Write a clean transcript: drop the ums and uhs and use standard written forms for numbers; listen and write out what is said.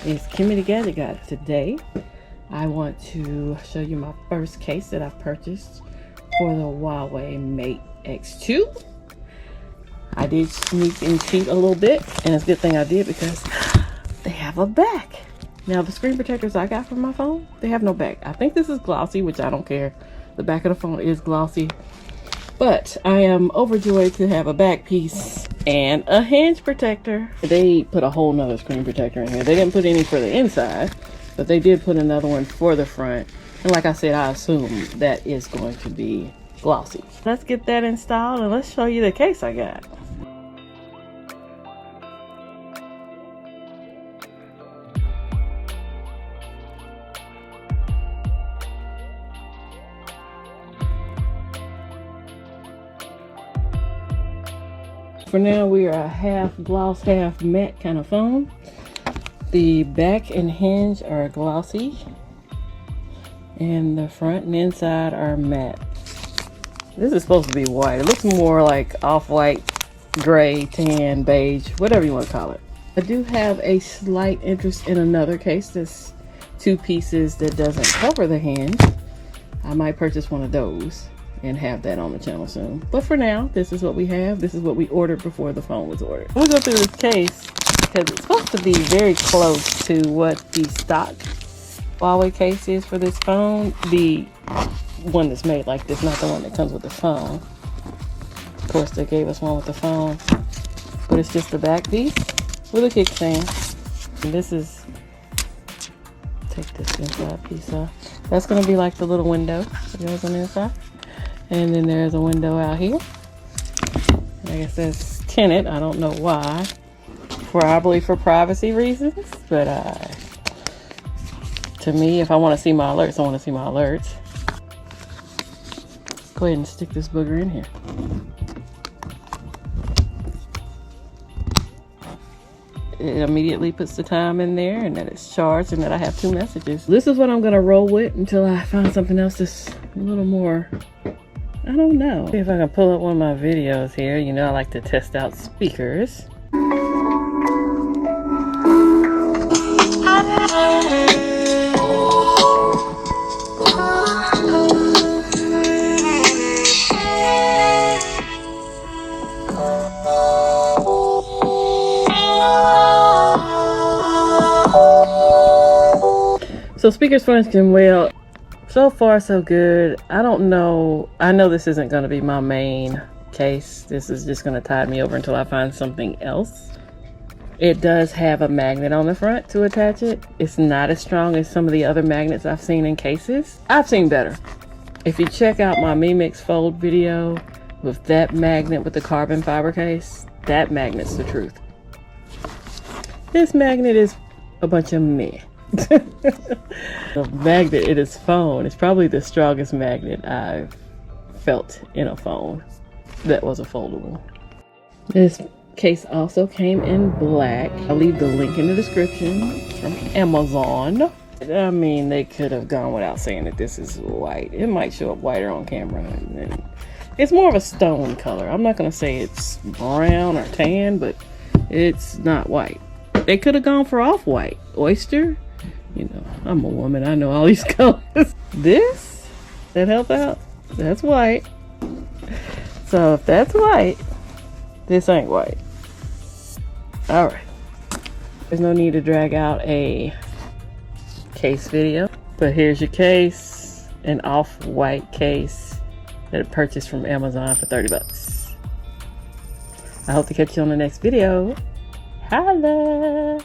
It's Kimmy the Gadget Goddess. Today I want to show you my first case that I've purchased for the Huawei Mate X2. I did sneak and cheat a little bit, and it's a good thing I did because they have a back. Now the screen protectors I got from my phone, they have no back. I think this is glossy, which I don't care. The back of the phone is glossy, but I am overjoyed to have a back piece and a hinge protector. They put a whole nother screen protector in here. They didn't put any for the inside, but they did put another one for the front. And like I said, I assume that is going to be glossy. Let's get that installed and let's show you the case I got. For now, we are a half gloss, half matte kind of phone. The back and hinge are glossy, and the front and inside are matte. This is supposed to be white. It looks more like off-white, gray, tan, beige, whatever you want to call it. I do have a slight interest in another case that's two pieces that doesn't cover the hinge. I might purchase one of those and have that on the channel soon. But for now, this is what we have. This is what we ordered before the phone was ordered. I'm gonna go through this case because it's supposed to be very close to what the stock Huawei case is for this phone. The one that's made like this, not the one that comes with the phone. Of course, they gave us one with the phone, but it's just the back piece with a kickstand. And this is, take this inside piece off. That's gonna be like the little window that goes on the inside. And then there's a window out here. I guess that's tinted. I don't know why. Probably for privacy reasons. But to me, if I want to see my alerts, I want to see my alerts. Go ahead and stick this booger in here. It immediately puts the time in there and that it's charged and that I have 2 messages. This is what I'm going to roll with until I find something else that's a little more, I don't know. See if I can pull up one of my videos here. You know I like to test out speakers. So speakers function well. So far so good. I don't know. I know this isn't going to be my main case. This is just going to tide me over until I find something else. It does have a magnet on the front to attach it. It's not as strong as some of the other magnets I've seen in cases. I've seen better. If you check out my Mi Mix Fold video with that magnet with the carbon fiber case, that magnet's the truth. This magnet is a bunch of meh. The magnet in his phone is probably the strongest magnet I've felt in a phone that was a foldable. This case also came in black. I'll leave the link in the description from Amazon. I mean, they could have gone without saying that this is white. It might show up whiter on camera. And it's more of a stone color. I'm not going to say it's brown or tan, but it's not white. They could have gone for off-white. Oyster. You know, I'm a woman. I know all these colors. This, that help out? That's white. So if that's white, this ain't white. All right. There's no need to drag out a case video. But here's your case. An off-white case that I purchased from Amazon for 30 bucks. I hope to catch you on the next video. Holla!